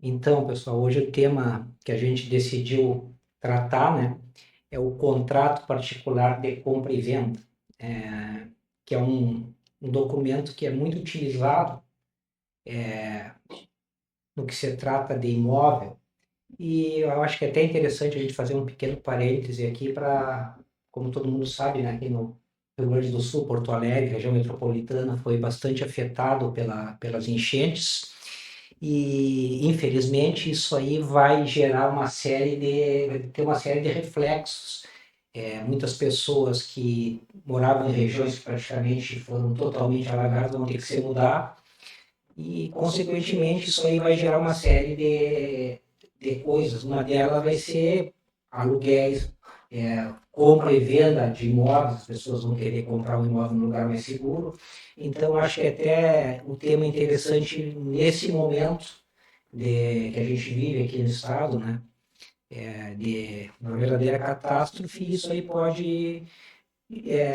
Então, pessoal, hoje o tema que a gente decidiu tratar, né, é o contrato particular de compra e venda, que é um documento que é muito utilizado no que se trata de imóvel. E eu acho que é até interessante a gente fazer um pequeno parêntese aqui para, como todo mundo sabe, né, aqui no Rio Grande do Sul, Porto Alegre, região metropolitana, foi bastante afetado pelas enchentes. E, infelizmente, isso aí vai gerar vai ter uma série de reflexos. Muitas pessoas que moravam em regiões que praticamente foram totalmente alagadas vão ter que se mudar e, consequentemente, isso aí vai gerar uma série de coisas. Uma delas vai ser aluguéis, compra e venda de imóveis, as pessoas vão querer comprar um imóvel num lugar mais seguro. Então, acho que até um tema interessante nesse momento que a gente vive aqui no estado, né? De uma verdadeira catástrofe, isso aí pode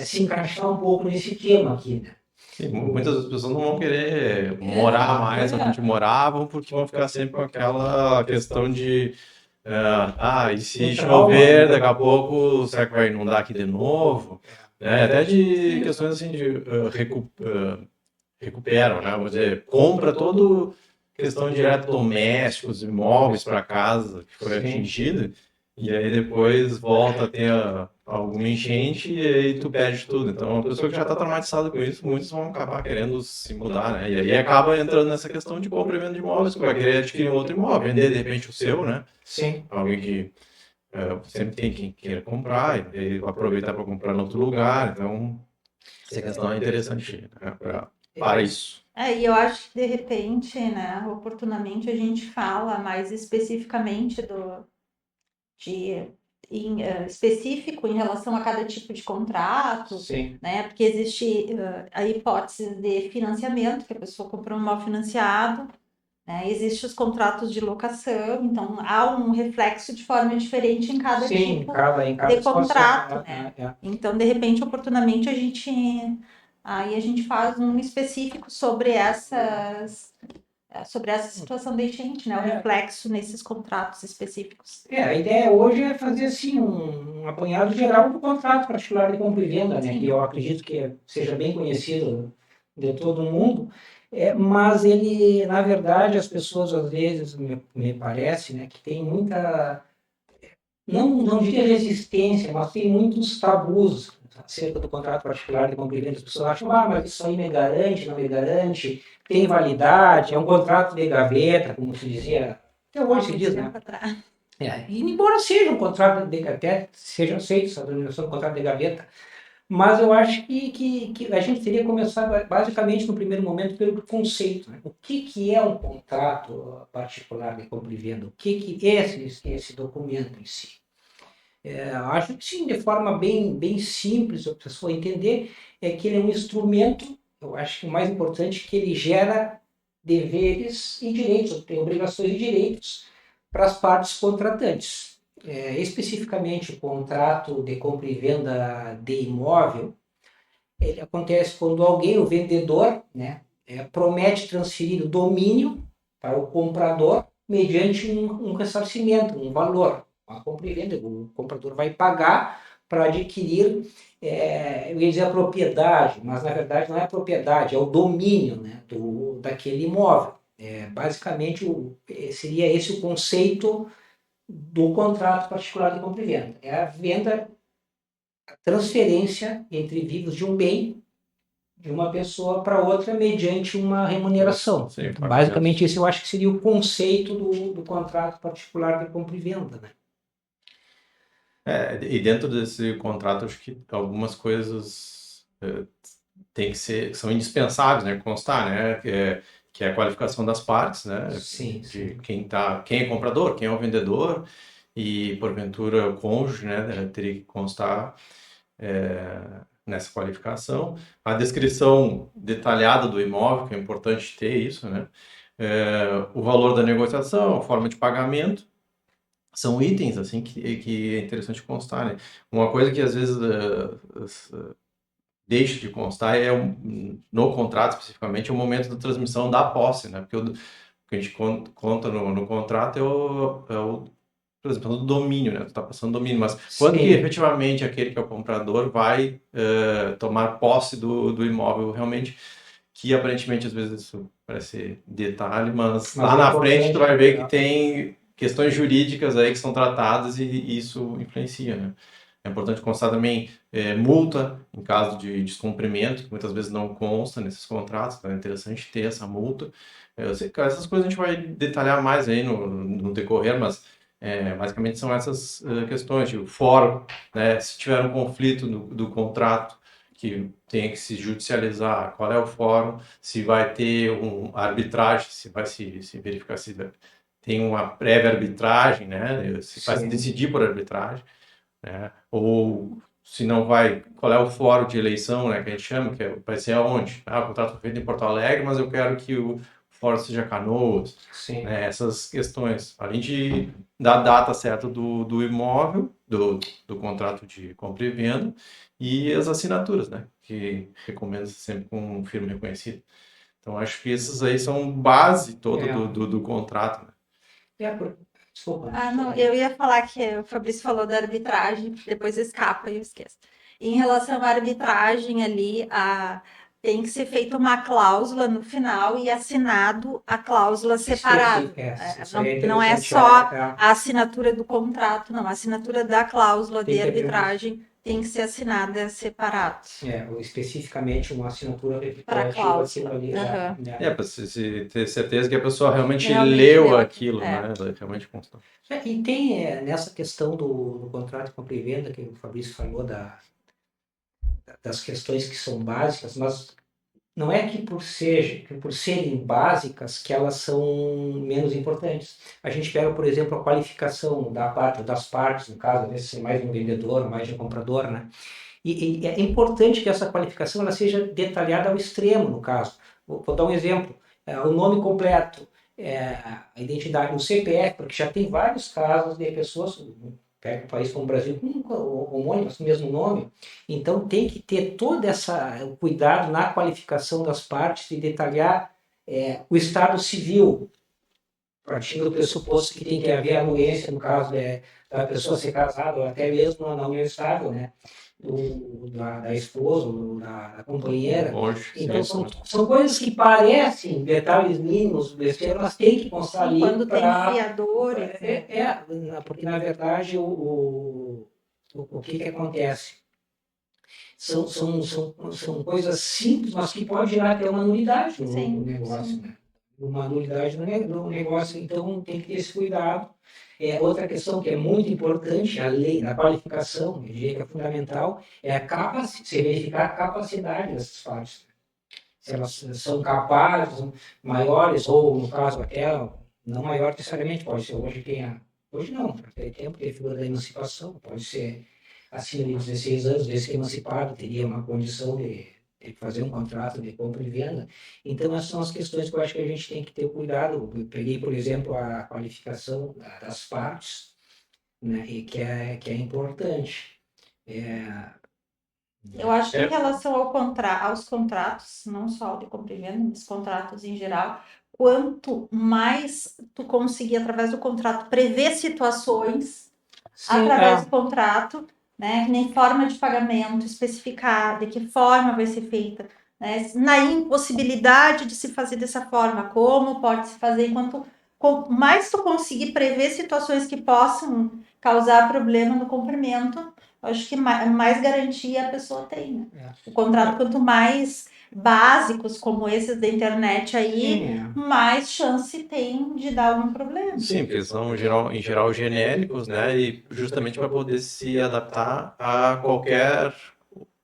se encaixar um pouco nesse tema aqui, né? Sim, muitas das pessoas não vão querer morar mais onde moravam porque vão ficar sempre com aquela questão de e Um se trauma, chover, daqui né? a pouco, será que vai inundar aqui de novo? Né? Até de questões assim de recuperam, né? Vamos dizer, compra todo questão de eletrodomésticos, imóveis para casa que foi Sim. atingida, e aí depois volta a ter alguma enchente e aí tu perde tudo. Então, a pessoa que já está traumatizada com isso, muitos vão acabar querendo se mudar, né? E aí acaba entrando nessa questão de compra e venda de imóveis, que vai querer adquirir um outro imóvel, vender de repente o seu, né? Sim. Alguém que sempre tem quem queira comprar, e aí aproveitar para comprar em outro lugar. Então, essa questão é interessante, né, para isso. E eu acho que de repente, né, oportunamente a gente fala mais especificamente de específico em relação a cada tipo de contrato, Sim. né? Porque existe a hipótese de financiamento, que a pessoa comprou um mal financiado, né? Existem os contratos de locação, então há um reflexo de forma diferente em cada Sim, tipo em cada de situação. contrato, né? Então, de repente, oportunamente, a gente faz um específico sobre essa situação da enchente, né? O reflexo nesses contratos específicos. A ideia hoje é fazer assim um apanhado geral do contrato particular de compra e venda, né? Sim. Que eu acredito que seja bem conhecido de todo mundo. Mas ele, na verdade, as pessoas às vezes me parece, né, que tem muita, não diria resistência, mas tem muitos tabus acerca do contrato particular de compra e venda. As pessoas acham, mas isso aí me garante, não me garante, tem validade, é um contrato de gaveta, como se dizia, até hoje se diz, né? E embora seja um contrato de até seja aceito essa denominação de contrato de gaveta, mas eu acho que a gente teria que começar basicamente no primeiro momento pelo conceito, né? O que é um contrato particular de compra e venda? O que é esse documento em si? Acho que sim, de forma bem simples, se a pessoa entender, é que ele é um instrumento, eu acho que o mais importante é que ele gera deveres e direitos, tem obrigações e direitos para as partes contratantes. Especificamente, o contrato de compra e venda de imóvel, ele acontece quando alguém, o vendedor, né, promete transferir o domínio para o comprador mediante um ressarcimento, um valor. A compra e venda, o comprador vai pagar para adquirir, eu ia dizer a propriedade, mas na verdade não é a propriedade, é o domínio, né, daquele imóvel. Basicamente, seria esse o conceito do contrato particular de compra e venda. É a venda, a transferência entre vivos de um bem de uma pessoa para outra mediante uma remuneração. Sim, Basicamente, esse eu acho que seria o conceito do contrato particular de compra e venda, né? e dentro desse contrato, acho que algumas coisas tem que ser, são indispensáveis, né? Constar, né? Que é a qualificação das partes, né? Sim, De sim. quem é comprador, quem é o vendedor e, porventura, o cônjuge, né? Teria que constar nessa qualificação. A descrição detalhada do imóvel, que é importante ter isso, né? O valor da negociação, a forma de pagamento, são itens assim que é interessante constar, né? Uma coisa que às vezes deixa de constar no contrato especificamente, é o momento da transmissão da posse, né? Porque que a gente conta no contrato por exemplo, do domínio, né? Tu tá passando domínio, mas quando que Sim. efetivamente aquele que é o comprador vai tomar posse do imóvel realmente, que aparentemente às vezes isso parece detalhe, mas lá é na frente tu vai ver que importante, tem questões jurídicas aí que são tratadas e isso influencia, né? É importante constar também multa em caso de descumprimento, que muitas vezes não consta nesses contratos, então é interessante ter essa multa. Eu sei que essas coisas a gente vai detalhar mais aí no decorrer, mas basicamente são essas questões, tipo, fórum, né? Se tiver um conflito do contrato que tem que se judicializar, qual é o fórum, se vai ter arbitragem, se vai se verificar se tem uma prévia arbitragem, né? Se vai se sim. decidir por arbitragem, né? Ou se não vai, qual é o fórum de eleição, né, que a gente chama, vai ser aonde? Ah, o contrato foi feito em Porto Alegre, mas eu quero que o fórum seja Canoas, Sim. né? Essas questões, além de da data certa do imóvel, do contrato de compra e venda, e as assinaturas, né, que recomenda sempre com firma reconhecida. Então, acho que esses aí são base toda do contrato, né? Desculpa. Não, eu ia falar que o Fabrício falou da arbitragem, depois escapa e eu esqueço. Em relação à arbitragem ali, tem que ser feita uma cláusula no final e assinado a cláusula separada. Isso aí é Não é interessante. só a assinatura do contrato, não. A assinatura da cláusula Tem de que haver arbitragem tem que ser assinada separado. especificamente uma assinatura Para a relativa àquilo cláusula. ali. Aham. Para se ter certeza que a pessoa realmente Realmente leu leu aquilo, aquilo, né? Ela realmente constou. E tem nessa questão do contrato de compra e venda que o Fabrício falou das questões que são básicas, mas não é que por serem básicas que elas são menos importantes. A gente pega, por exemplo, a qualificação das partes, no caso, às vezes ser mais de um vendedor, mais de um comprador, né? E é importante que essa qualificação ela seja detalhada ao extremo, no caso. Vou dar um exemplo. O nome completo, a identidade, o CPF, porque já tem vários casos de pessoas, pega um país como o Brasil, com homônimos, com o mesmo nome. Então tem que ter todo o cuidado na qualificação das partes e detalhar o estado civil, partindo do pressuposto que tem que haver anuência, no caso da pessoa ser casada, ou até mesmo na união estável, né? Da esposa, da companheira. Então, são coisas que parecem detalhes mínimos, besteira, mas tem que constar ali. Quando tem fiadores. Porque, na verdade, o que acontece? São coisas simples, mas que pode gerar até uma nulidade no negócio, né? Uma nulidade no negócio, então tem que ter esse cuidado. Outra questão que é muito importante, a lei, na qualificação, eu diria que é fundamental, é se verificar a capacidade dessas partes. Se elas são capazes, maiores, ou no caso até, não maior necessariamente, pode ser hoje não, tem tempo, tem a figura da emancipação, pode ser acima de 16 anos, desde que emancipado, teria uma condição de fazer um contrato de compra e venda. Então, essas são as questões que eu acho que a gente tem que ter cuidado. Eu peguei, por exemplo, a qualificação das partes, né, e que é importante. Eu acho que em relação aos contratos, não só o de compra e venda, mas contratos em geral, quanto mais tu conseguir, através do contrato, prever situações, através do contrato, né, que nem forma de pagamento, especificar de que forma vai ser feita, né, na impossibilidade de se fazer dessa forma, como pode se fazer, quanto mais tu conseguir prever situações que possam causar problema no cumprimento, acho que mais garantia a pessoa tem, né? O contrato, quanto mais básicos como esses da internet aí, mais chance tem de dar algum problema. Sim, porque são em geral genéricos, né? E justamente para poder se adaptar a qualquer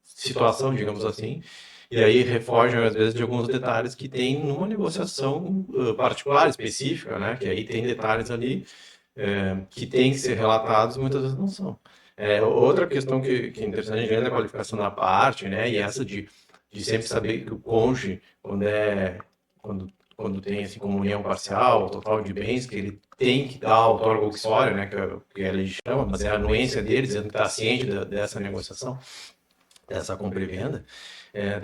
situação, digamos assim. E aí refogem, às vezes, de alguns detalhes que tem numa negociação particular, específica, né? Que aí tem detalhes ali que tem que ser relatados e muitas vezes não são. Outra questão que é interessante é a qualificação da parte, né? E essa de sempre saber que o cônjuge, quando tem assim, comunhão parcial, total de bens, que ele tem que dar outorga uxória, né? Que a lei chama, mas é a anuência deles, ele está ciente dessa negociação, dessa compra e venda.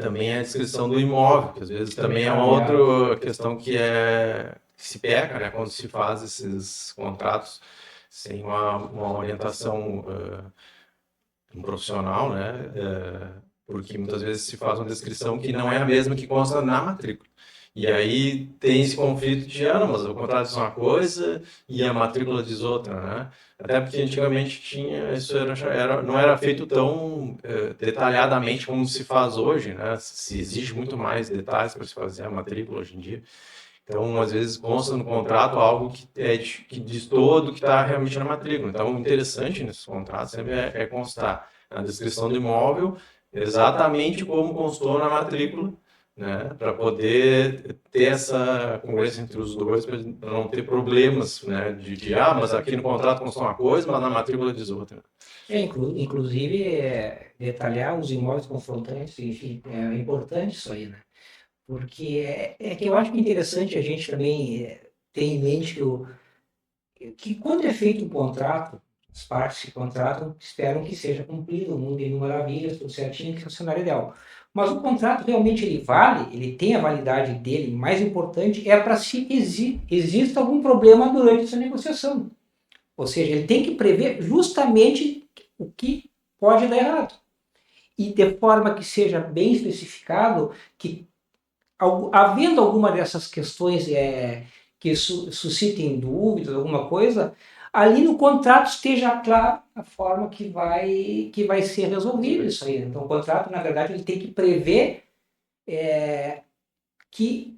Também é a descrição do imóvel, que às vezes também é uma outra questão que se peca, né, quando se faz esses contratos sem uma orientação um profissional, né, porque muitas vezes se faz uma descrição que não é a mesma que consta na matrícula. E aí tem esse conflito de, não, mas o contrato diz uma coisa e a matrícula diz outra, né? Até porque antigamente tinha, isso não era feito tão detalhadamente como se faz hoje, né? Se exige muito mais detalhes para se fazer a matrícula hoje em dia. Então, às vezes, consta no contrato algo que diz todo que está realmente na matrícula. Então, o interessante nesses contratos sempre é constar na descrição do imóvel exatamente como constou na matrícula, né, para poder ter essa congruência entre os dois, para não ter problemas, né, mas aqui no contrato constou uma coisa, mas na matrícula diz outra. Inclusive, detalhar os imóveis confrontantes, enfim, é importante isso aí, né? Porque é que eu acho que é interessante a gente também ter em mente que quando é feito um contrato, as partes que contratam esperam que seja cumprido, o mundo em maravilhas, tudo certinho, que é o cenário ideal. Mas o contrato realmente ele vale, ele tem a validade dele, mais importante é para se exista algum problema durante essa negociação. Ou seja, ele tem que prever justamente o que pode dar errado. E de forma que seja bem especificado que havendo alguma dessas questões que suscitem dúvidas, alguma coisa, ali no contrato esteja claro a forma que vai ser resolvido isso aí. Então, o contrato, na verdade, ele tem que prever que,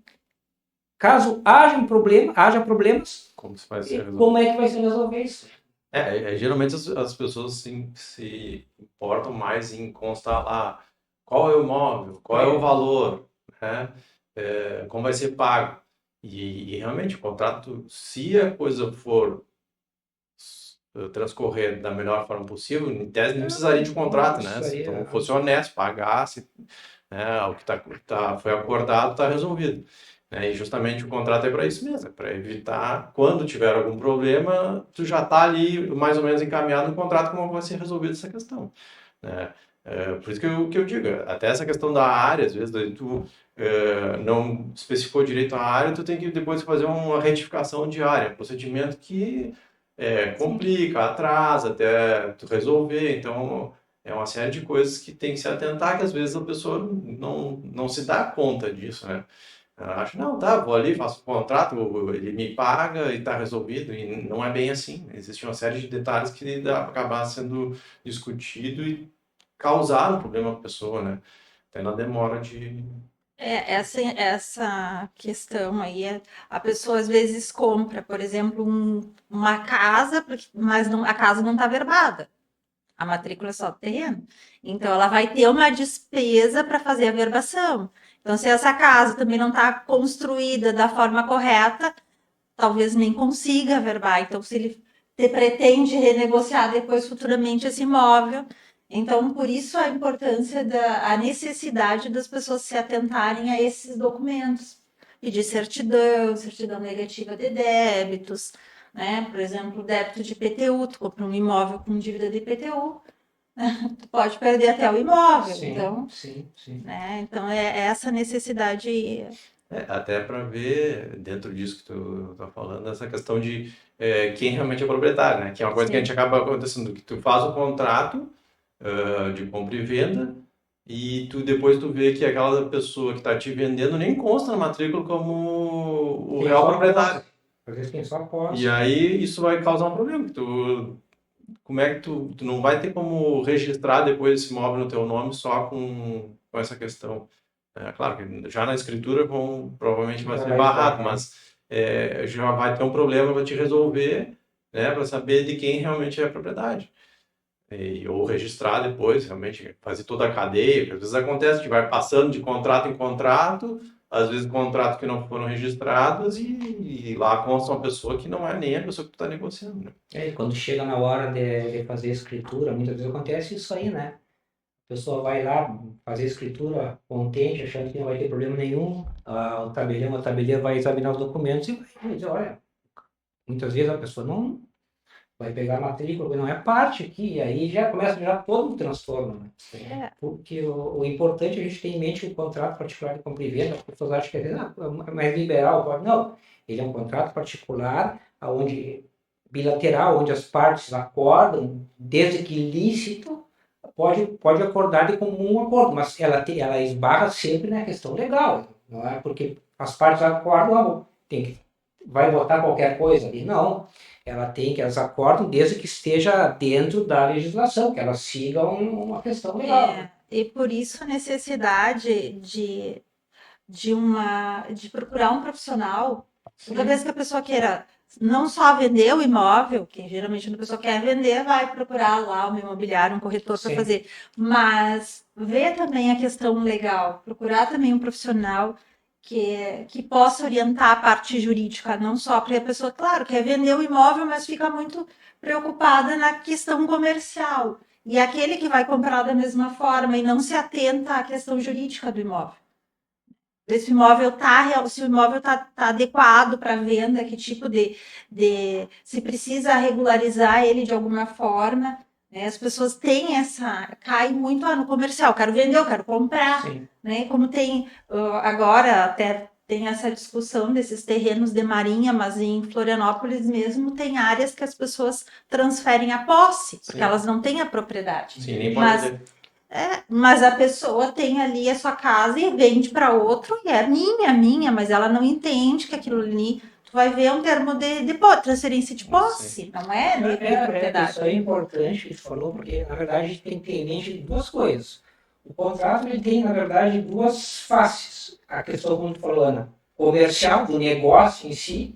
caso haja problemas, como é que vai ser resolver isso? Geralmente as pessoas se importam mais em constar lá qual é o imóvel, qual é o valor, né? Como vai ser pago. E realmente o contrato, se a coisa for transcorrer da melhor forma possível, em tese não precisaria de um contrato, né? Se então fosse honesto, pagasse, né, o que foi acordado está resolvido. E justamente o contrato é para isso mesmo, é para evitar, quando tiver algum problema, tu já está ali mais ou menos encaminhado no contrato como vai ser resolvida essa questão. Né? Por isso que eu digo, até essa questão da área, às vezes tu não especificou direito a área, tu tem que depois fazer uma retificação de área, procedimento que complica, atrasa até tu resolver, então é uma série de coisas que tem que se atentar, que às vezes a pessoa não se dá conta disso, né? Ela acha, não, tá, vou ali, faço o contrato, ele me paga e está resolvido, e não é bem assim. Existe uma série de detalhes que dá para acabar sendo discutido e causar um problema para a pessoa, né? Até na demora de... Essa questão aí, a pessoa às vezes compra, por exemplo, uma casa, mas a casa não está verbada. A matrícula é só do terreno. Então, ela vai ter uma despesa para fazer a verbação. Então, se essa casa também não está construída da forma correta, talvez nem consiga verbar. Então, se ele pretende renegociar depois futuramente esse imóvel. Então, por isso a importância a necessidade das pessoas se atentarem a esses documentos. Pedir certidão negativa de débitos, né? Por exemplo, débito de IPTU, tu compra um imóvel com dívida de IPTU, tu pode perder até o imóvel. Sim, então, sim. né? Então, é essa necessidade. Até para ver, dentro disso que tu tá falando, essa questão de quem realmente é proprietário, né? Que é uma coisa que a gente acaba acontecendo, que tu faz o contrato de compra e venda e depois tu vê que aquela pessoa que está te vendendo nem consta na matrícula como o real proprietário. Às vezes tem só posse. E aí isso vai causar um problema, que como é que tu não vai ter como registrar depois esse imóvel no teu nome só com essa questão. Claro que já na escritura provavelmente vai ser barrado, mas já vai ter um problema para te resolver, né, para saber de quem realmente é a propriedade. Ou registrar depois, realmente fazer toda a cadeia, porque às vezes acontece que vai passando de contrato em contrato, às vezes contratos que não foram registrados e lá consta uma pessoa que não é nem a pessoa que tu está negociando. Né? Quando chega na hora de fazer a escritura, muitas vezes acontece isso aí, né? A pessoa vai lá fazer a escritura contente, achando que não vai ter problema nenhum, a tabeliã vai examinar os documentos e vai dizer, olha, muitas vezes a pessoa vai pegar a matrícula, não é parte aqui, e aí já começa já todo um transtorno, né? Porque o importante é a gente ter em mente que o contrato particular de compra e venda, as pessoas acham que é mais liberal, não, ele é um contrato particular, onde bilateral, onde as partes acordam, desde que lícito, pode acordar de comum acordo, mas ela esbarra sempre na questão legal, não é porque as partes acordam, vai votar qualquer coisa ali, não. Elas acordam desde que esteja dentro da legislação, que elas sigam uma questão legal. E por isso a necessidade de procurar um profissional, toda vez que a pessoa queira não só vender o imóvel, que geralmente quando a pessoa quer vender, vai procurar lá um imobiliário, um corretor para fazer, mas ver também a questão legal, procurar também um profissional que possa orientar a parte jurídica, não só porque a pessoa, claro, quer vender o imóvel, mas fica muito preocupada na questão comercial. E aquele que vai comprar da mesma forma e não se atenta à questão jurídica do imóvel. Se o imóvel está adequado para venda, que tipo se precisa regularizar ele de alguma forma, né? As pessoas têm caem muito no comercial, quero vender, eu quero comprar, né? Como tem agora até tem essa discussão desses terrenos de marinha, mas em Florianópolis mesmo tem áreas que as pessoas transferem a posse, porque elas não têm a propriedade. Sim, nem pode ter. Mas a pessoa tem ali a sua casa e vende para outro e é minha, mas ela não entende que aquilo ali, tu vai ver um termo de transferência de posse, não é de propriedade. Isso é importante que tu falou, porque na verdade a gente tem que ter em mente duas coisas. O contrato ele tem, na verdade, duas faces. A questão, como tu falou, Ana, comercial, do negócio em si,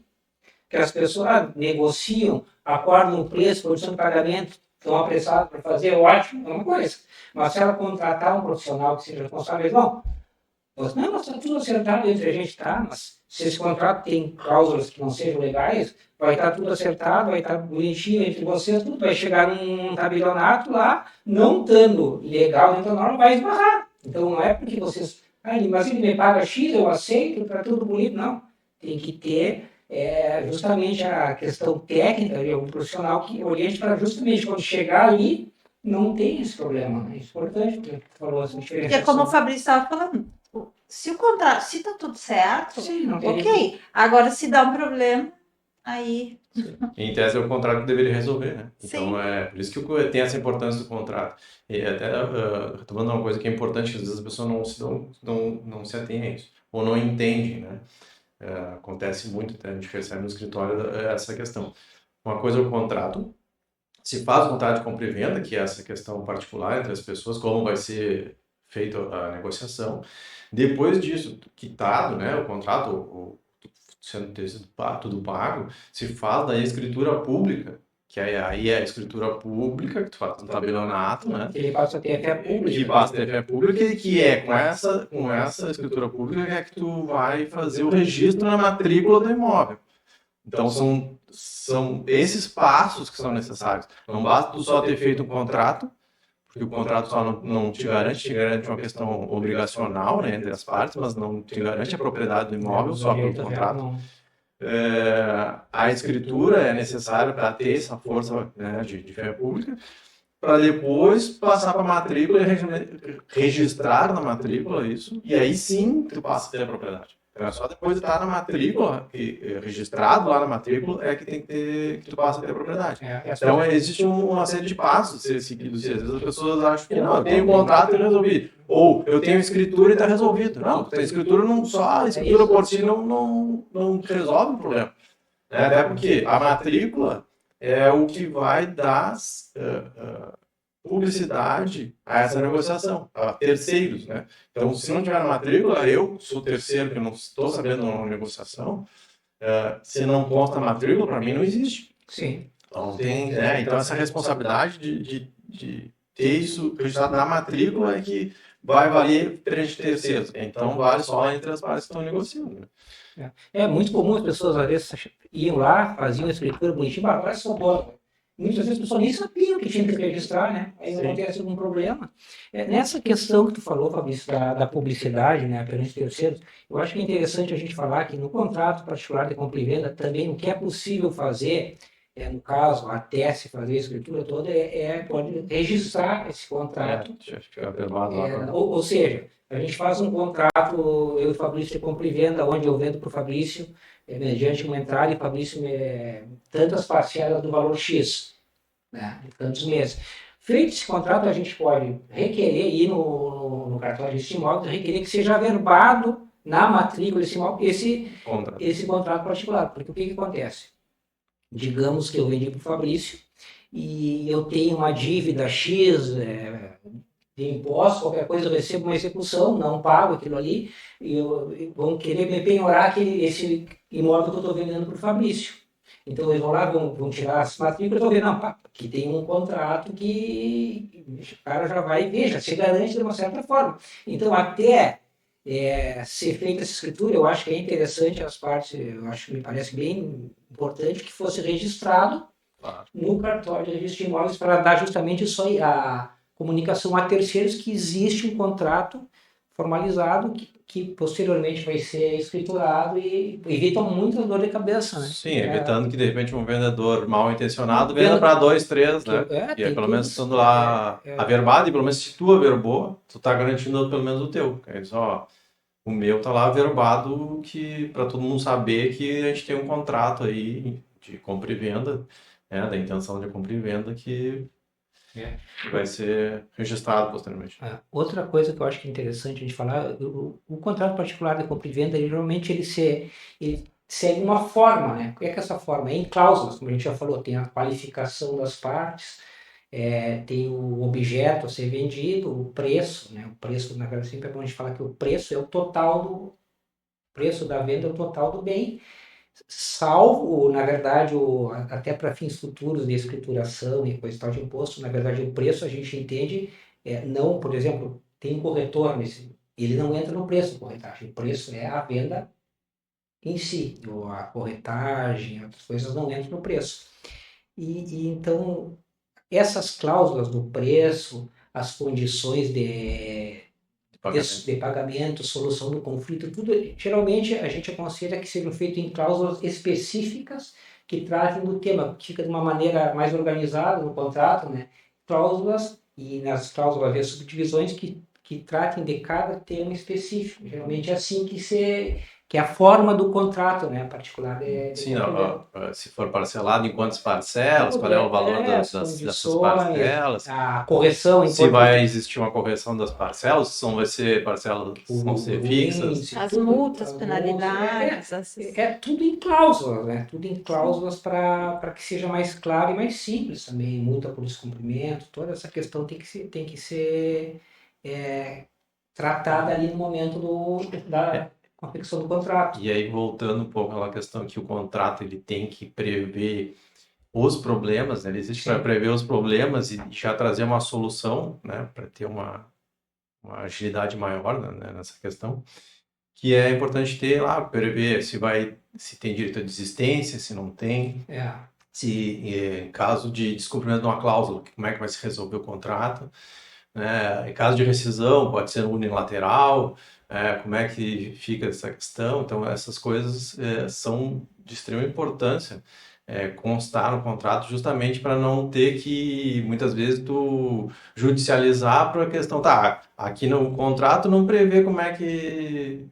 que as pessoas negociam, acordam o preço, condição de pagamento, estão apressados para fazer, ótimo, é uma coisa. Mas se ela contratar um profissional que seja responsável, não, mas está tudo acertado entre a gente, tá? Mas se esse contrato tem cláusulas que não sejam legais, vai estar tudo acertado, vai estar bonitinho entre vocês, tudo vai chegar num tabelionato lá, não estando legal dentro da norma, vai esbarrar. Então não é porque vocês, mas ele me paga X, eu aceito, está tudo bonito, não. Tem que ter justamente a questão técnica de um profissional que oriente para justamente quando chegar ali, não tem esse problema, né? É importante que tu falou essa diferença. Porque como o Fabrício estava falando, se o contrato, se está tudo certo, ok. Agora, se dá um problema, aí... Em tese, é o contrato que deveria resolver, né? Então, Sim. por isso que tem essa importância do contrato. E até, retomando uma coisa que é importante, às vezes as pessoas não se atêm a isso, ou não entendem, né? Acontece muito, até a gente recebe no escritório essa questão. Uma coisa é o contrato, se faz o contrato de compra e venda, que é essa questão particular entre as pessoas, como vai ser feita a negociação. Depois disso, quitado, né, o contrato, sendo tudo pago, se faz da escritura pública, que aí é a escritura pública, que tu faz no tabelionato, né? Que ele passa a ter fé pública. Que passa a ter fé pública e que é com essa escritura pública que tu vai fazer o registro na matrícula do imóvel. Então, são esses passos que são necessários. Não basta tu só ter feito um contrato, porque o contrato só não te garante uma questão obrigacional, né, entre as partes, mas não te garante a propriedade do imóvel só pelo contrato. A escritura é necessária para ter essa força, né, de fé pública, para depois passar para a matrícula e registrar na matrícula isso, e aí sim tu passa a ter a propriedade. Então, é só depois de estar na matrícula, registrado lá na matrícula, que tu passa a ter a propriedade. Então, existe uma série de passos a ser seguidos. E às vezes as pessoas acham que não, eu tenho um contrato e resolvi. Ou eu tenho escritura e está resolvido. Não, a escritura a escritura por si não resolve o problema. Até porque a matrícula é o que vai dar publicidade a essa negociação, a terceiros, né? Então, se não tiver na matrícula, eu sou terceiro que não estou sabendo uma negociação, se não consta a matrícula, para mim não existe. Sim. Então, então essa responsabilidade de ter isso registrado na matrícula é que vai valer perante terceiros. Então, vale só entre as partes que estão negociando. Né? É muito comum as pessoas, às vezes, iam lá, faziam a escritura bonitinha, agora são dono. Muitas vezes as pessoas nem sabiam que tinha que registrar, né? Aí acontece algum problema. Nessa questão que tu falou, Fabrício, da publicidade, né, perante terceiros, eu acho que é interessante a gente falar que no contrato particular de compra e venda, também o que é possível fazer no caso, até se fazer a escritura toda, pode registrar esse contrato. Fica verbado lá. Ou seja, a gente faz um contrato, eu e o Fabrício de compra e venda, onde eu vendo para o Fabrício, mediante uma entrada, e o Fabrício tantas parcelas do valor X, né, em tantos meses. Feito esse contrato, a gente pode requerer, ir no cartório de imóveis, requerer que seja averbado na matrícula desse imóvel esse contrato particular. Porque o que acontece? Digamos que eu vendi para o Fabrício e eu tenho uma dívida X de imposto, qualquer coisa, eu recebo uma execução, não pago aquilo ali, e vão querer me penhorar esse imóvel que eu estou vendendo para o Fabrício. Então eles vão lá, vão tirar as matrículas, eu estou vendo, não, que tem um contrato que o cara já vai ver, já se garante de uma certa forma. Então até ser feita essa escritura, eu acho que é interessante as partes, eu acho que me parece bem importante que fosse registrado no cartório de registro de imóveis para dar justamente isso aí, a comunicação a terceiros que existe um contrato formalizado que posteriormente vai ser escriturado e evita muita dor de cabeça, né? Sim, evitando que de repente um vendedor mal intencionado venda para 2, 3, né? E aí pelo menos estando lá averbado, e pelo menos se tu averbou, tu tá garantindo pelo menos o teu. Aí só o meu tá lá averbado que para todo mundo saber que a gente tem um contrato aí de compra e venda, né? Da intenção de compra e venda que vai ser registrado posteriormente. Outra coisa que eu acho que é interessante a gente falar, o contrato particular de compra e venda, geralmente ele segue uma forma, né? O que é essa forma? É em cláusulas, como a gente já falou, tem a qualificação das partes, tem o objeto a ser vendido, o preço, né? O preço, na verdade, sempre é bom a gente falar que o preço é o preço da venda é o total do bem, salvo, na verdade, até para fins futuros de escrituração e coisa e tal de imposto, na verdade, o preço a gente entende, não, por exemplo, tem um corretor, ele não entra no preço da corretagem, o preço é a venda em si, ou a corretagem, outras coisas não entram no preço. E então, essas cláusulas do preço, as condições de pagamento, solução do conflito, tudo, geralmente a gente aconselha que sejam feitos em cláusulas específicas que tratem do tema, que fica de uma maneira mais organizada no contrato, né? Cláusulas, e nas cláusulas haver subdivisões que tratem de cada tema específico. Geralmente é assim que é a forma do contrato, né? Particular Sim, se for parcelado em quantas parcelas, qual é o valor dessas parcelas, a correção, se vai existir uma correção das parcelas, se vai ser parcelas vão ser fixas, as multas, penalidades, tudo em cláusulas, né? Tudo em cláusulas para que seja mais claro e mais simples também, multa por descumprimento, toda essa questão tem que ser tratada ali no momento da confecção do contrato. E aí, voltando um pouco àquela questão que o contrato ele tem que prever os problemas, né? Ele existe para prever os problemas e já trazer uma solução, né? Para ter uma agilidade maior, né? Nessa questão, que é importante ter lá, prever se tem direito à desistência, se não tem, se em caso de descumprimento de uma cláusula, como é que vai se resolver o contrato, né? Em caso de rescisão, pode ser unilateral, como é que fica essa questão. Então, essas coisas são de extrema importância constar no contrato, justamente para não ter que, muitas vezes, tu judicializar para a questão, aqui no contrato não prevê como é que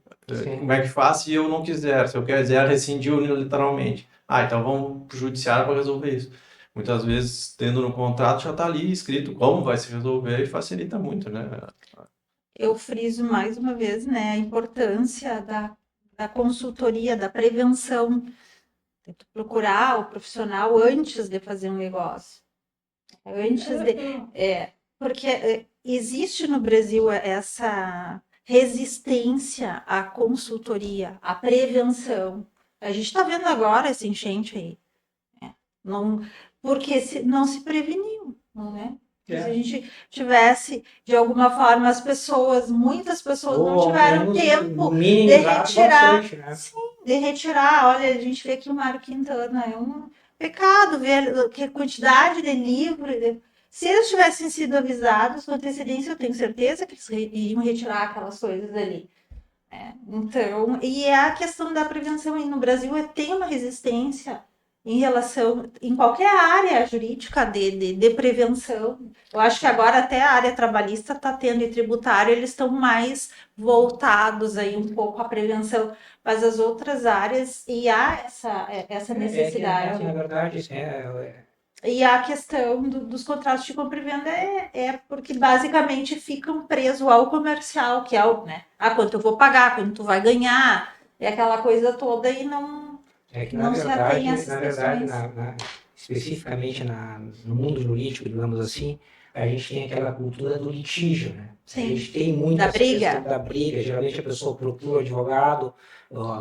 faz se eu não quiser, se eu quiser rescindir unilateralmente. Então vamos para o judiciário para resolver isso. Muitas vezes, tendo no contrato, já está ali escrito como vai se resolver e facilita muito, né? Eu friso mais uma vez, né, a importância da consultoria, da prevenção. Tem que procurar o profissional antes de fazer um negócio. Porque existe no Brasil essa resistência à consultoria, à prevenção. A gente está vendo agora essa enchente aí. Porque não se preveniu, não é? Se a gente tivesse, de alguma forma, muitas pessoas não tiveram tempo de retirar. De retirar. Olha, a gente vê que o Mário Quintana é um pecado ver que a quantidade de livros. Se eles tivessem sido avisados com antecedência, eu tenho certeza que eles iriam retirar aquelas coisas ali. Então, e a questão da prevenção aí no Brasil tem uma resistência em relação, em qualquer área jurídica de prevenção. Eu acho que agora até a área trabalhista está tendo e tributária, eles estão mais voltados aí um pouco à prevenção, mas as outras áreas, e há essa necessidade. Na verdade, E a questão dos contratos de compra e venda é porque basicamente ficam presos ao comercial, que é o, né? Quanto eu vou pagar, quanto tu vai ganhar, é aquela coisa toda e que não se atém a essas na verdade, questões. especificamente no mundo jurídico, digamos assim, a gente tem aquela cultura do litígio, né? A Sim, gente tem muito da essa briga. questão da briga. Geralmente a pessoa procura o advogado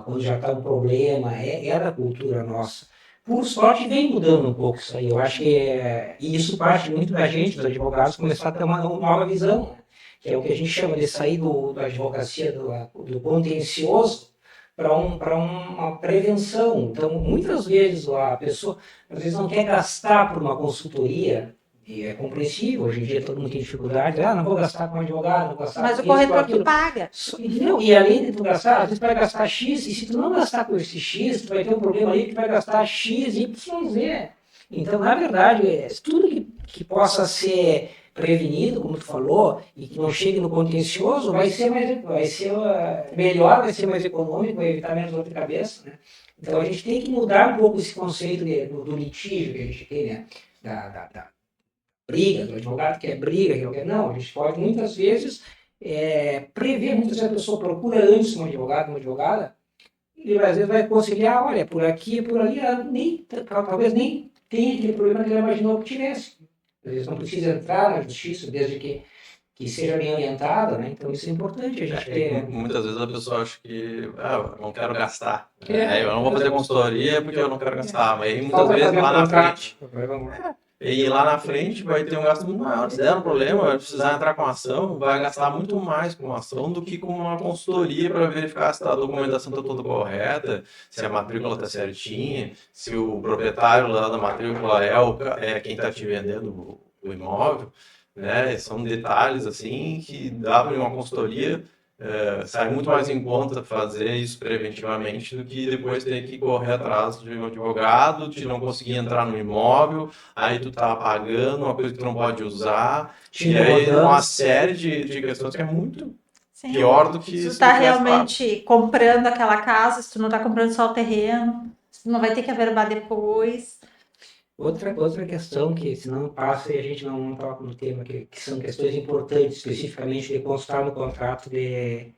quando já está um problema. É da cultura nossa. Por sorte, vem mudando um pouco isso aí. Eu acho que e isso parte muito da gente, dos advogados, começar a ter uma nova visão, né? Que é o que a gente chama de sair da advocacia, do contencioso, para uma prevenção. Então, muitas vezes a pessoa às vezes não quer gastar por uma consultoria, e é compreensível, hoje em dia todo mundo tem dificuldade, não vou gastar com um advogado, não vou gastar Mas com o isso, com corretor aquilo. que paga. Não, e além de tu gastar, às vezes tu vai gastar X, e se tu não gastar com esse X, tu vai ter um problema aí que tu vai gastar X, Y, Z. Então, na verdade, tudo que possa ser prevenido, como tu falou, e que não chegue no contencioso, vai ser melhor, vai ser mais econômico, vai evitar menos dor de cabeça, né? Então a gente tem que mudar um pouco esse conceito do litígio que a gente tem, né? Da briga, do advogado que é briga, que não quer. Não, a gente pode muitas vezes prever, muitas vezes a pessoa procura antes um advogado, uma advogada, e às vezes vai conciliar, olha, por aqui, por ali, ela talvez nem tenha aquele problema que ela imaginou que tivesse. Às vezes não precisa entrar na justiça, desde que seja bem orientada, né? Então isso é importante a gente ter. Muitas vezes a pessoa acha que eu não quero gastar. Eu não vou fazer consultoria porque eu não quero gastar. Mas aí, muitas vezes lá na frente. E lá na frente vai ter um gasto muito maior. Se der um problema, vai precisar entrar com ação, vai gastar muito mais com ação do que com uma consultoria para verificar se a documentação está toda correta, se a matrícula está certinha, se o proprietário lá da matrícula é quem está te vendendo o imóvel, né? São detalhes assim que dá para uma consultoria. Sai muito mais em conta fazer isso preventivamente do que depois ter que correr atrás de um advogado, de não conseguir entrar no imóvel, aí tu tá pagando uma coisa que tu não pode usar, e aí uma série de questões que é muito pior do que se tu se tá tu tivesse pago. realmente comprando aquela casa, se tu não tá comprando só o terreno, se tu não vai ter que averbar depois. Outra questão que, se não passa e a gente não toca no tema, que são questões importantes, especificamente de constar no contrato de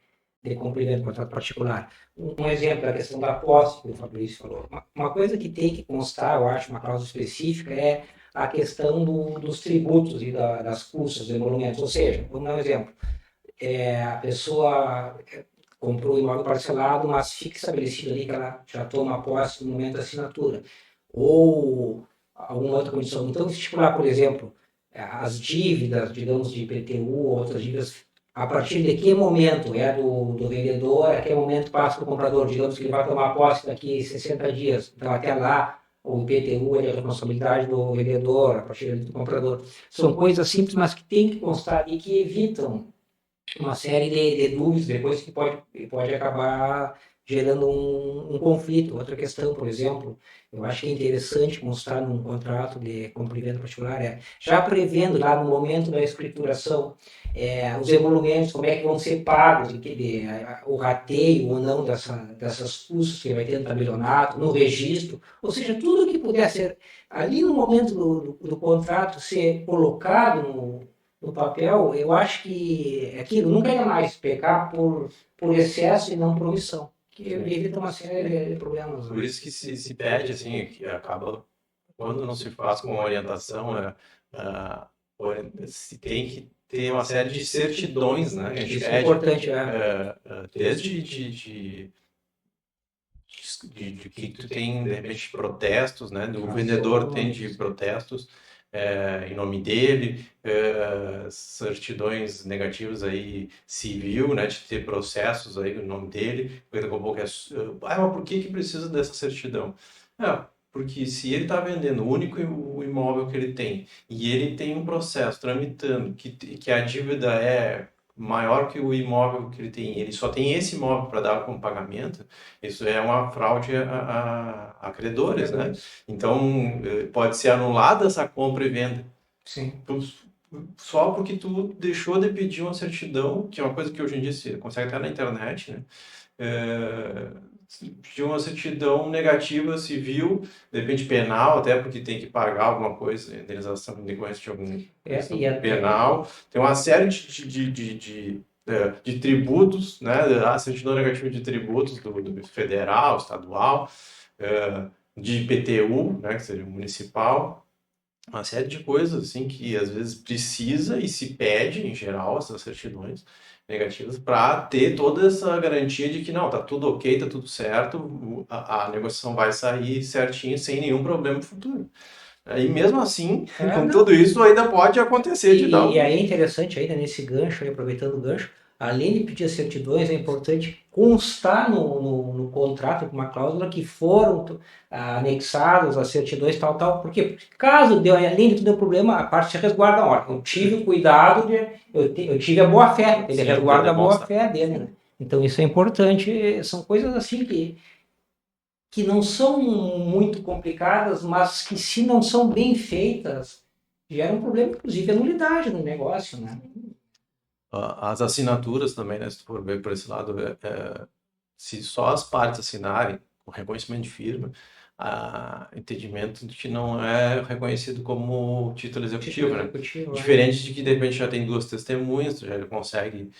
cumprimento, contrato particular. Um exemplo da questão da posse, que o Fabrício falou. Uma coisa que tem que constar, eu acho, uma cláusula específica, é a questão dos tributos e das custas, dos emolumentos. Ou seja, vamos dar um exemplo. A pessoa comprou o imóvel parcelado, mas fica estabelecido ali que ela já toma posse no momento da assinatura. Ou alguma outra condição. Então, se estipular, por exemplo, as dívidas, digamos, de IPTU ou outras dívidas, a partir de que momento é do vendedor, a que momento passa para o comprador, digamos que ele vai tomar posse daqui a 60 dias, então até lá o IPTU é a responsabilidade do vendedor, a partir do comprador. São coisas simples, mas que tem que constar e que evitam uma série de dúvidas depois que pode acabar gerando um conflito. Outra questão, por exemplo, eu acho que é interessante constar num contrato de compra-venda particular, já prevendo lá no momento da escrituração os emolumentos, como é que vão ser pagos, o rateio ou não dessas custas que vai ter no tabelionato, no registro, ou seja, tudo que puder ser ali no momento do contrato ser colocado no papel, eu acho que aquilo nunca é mais pecar por excesso e não por omissão, que evita uma série de problemas. Por isso que se pede, assim, que acaba, quando não se faz com orientação, se tem que ter uma série de certidões, né? Que a gente Isso é pede, importante, desde de que tu tem, de repente, protestos, né? O vendedor tem de protestos em nome dele, certidões negativas aí civil, né? De ter processos aí no nome dele. Daqui a pouco mas por que precisa dessa certidão? Porque se ele está vendendo o único imóvel que ele tem e ele tem um processo tramitando que a dívida é maior que o imóvel que ele tem, ele só tem esse imóvel para dar como pagamento, isso é uma fraude a credores, né? Então, pode ser anulada essa compra e venda. Sim. Só porque tu deixou de pedir uma certidão, que é uma coisa que hoje em dia se consegue até na internet, né? Pedir uma certidão negativa civil, de repente penal, até porque tem que pagar alguma coisa, indenização em decorrência de algum questão penal. Tem uma série de tributos, né? A certidão negativa de tributos do federal, estadual, de IPTU, né? Que seria o municipal. Uma série de coisas assim que às vezes precisa e se pede, em geral, essas certidões negativas para ter toda essa garantia de que não, tá tudo ok, tá tudo certo, a negociação vai sair certinho, sem nenhum problema futuro. E mesmo assim, com tudo isso, ainda pode acontecer de dar E aí é interessante, ainda nesse gancho, aí, aproveitando o gancho, além de pedir as certidões, é importante constar no contrato com uma cláusula que foram anexadas as certidões, tal. Por quê? Porque caso deu, além de tudo deu problema, a parte se resguarda. Olha, eu tive o cuidado, eu tive a boa-fé, ele resguarda a boa-fé dele. Né? Então isso é importante, são coisas assim que não são muito complicadas, mas que se não são bem feitas, gera um problema, inclusive, a nulidade no negócio, né? As assinaturas também, né? Se tu for ver por esse lado, se só as partes assinarem com reconhecimento de firma, entendimento de que não é reconhecido como título executivo, né? Diferente de que, de repente, já tem duas testemunhas, tu já consegue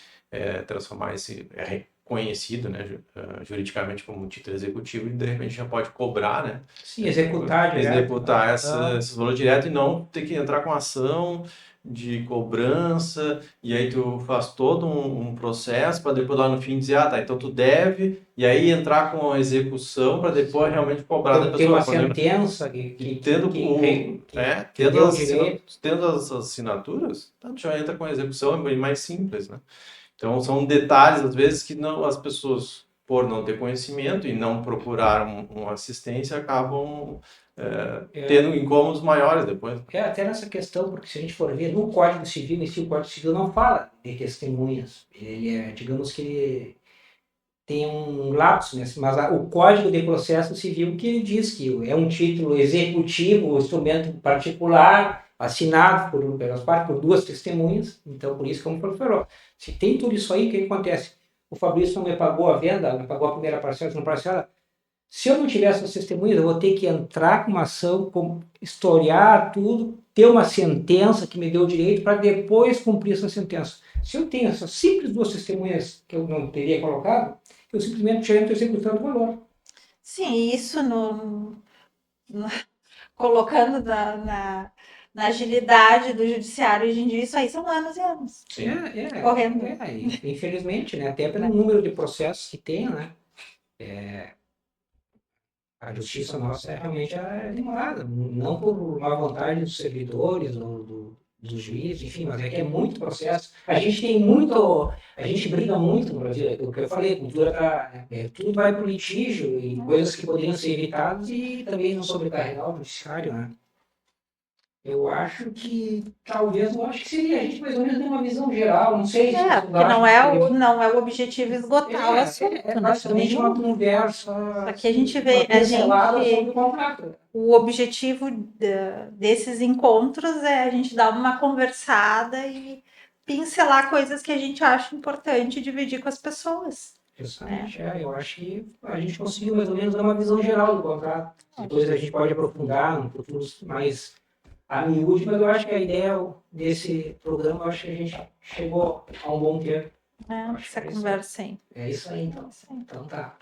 transformar esse reconhecido, né, juridicamente como título executivo e, de repente, já pode cobrar, né? Sim, executar direto. Executar esses valores direto e não ter que entrar com ação de cobrança, e aí tu faz todo um processo para depois lá no fim dizer, tá, então tu deve, e aí entrar com a execução para depois realmente cobrar da pessoa. Tem uma sentença tendo as assinaturas, então já entra com a execução, é bem mais simples, né? Então são detalhes, às vezes, que não, as pessoas, por não ter conhecimento e não procurar uma assistência, acabam tendo incômodos maiores depois. Até nessa questão, porque se a gente for ver no Código Civil, o Código Civil não fala de testemunhas. Ele digamos que ele tem um lapso, né? Mas o Código de Processo Civil que diz que é um título executivo, um instrumento particular, assinado pelas partes, por duas testemunhas. Então, por isso, como o professor falou, se tem tudo isso aí, o que acontece? O Fabrício não me pagou a venda, não pagou a primeira parcela, não parcela. Se eu não tivesse as testemunhas, eu vou ter que entrar com uma ação, historiar tudo, ter uma sentença que me dê o direito para depois cumprir essa sentença. Se eu tenho essas simples duas testemunhas que eu não teria colocado, eu simplesmente já entro executando o valor. Sim, isso colocando na agilidade do judiciário hoje em dia, isso aí são anos e anos. Sim. Correndo. Infelizmente, né? Até pelo número de processos que tem, né? A justiça nossa realmente é demorada, não por má vontade dos servidores ou dos juízes, enfim, mas é que é muito processo. A gente briga muito no Brasil, é o que eu falei, a cultura tudo vai para o litígio e coisas que poderiam ser evitadas e também não sobrecarregar o judiciário, né? Eu acho que seria a gente mais ou menos ter uma visão geral, não sei se porque não é o objetivo esgotar o assunto. É basicamente uma conversa. Aqui a gente vê, o objetivo desses encontros é a gente dar uma conversada e pincelar coisas que a gente acha importante dividir com as pessoas. Justamente, eu acho que a gente conseguiu mais ou menos dar uma visão geral do contrato. Depois a gente pode aprofundar no futuro mais a miúde, mas eu acho que a ideia desse programa, eu acho que a gente chegou a um bom tempo. Essa conversa aí. É isso aí, então. Então tá.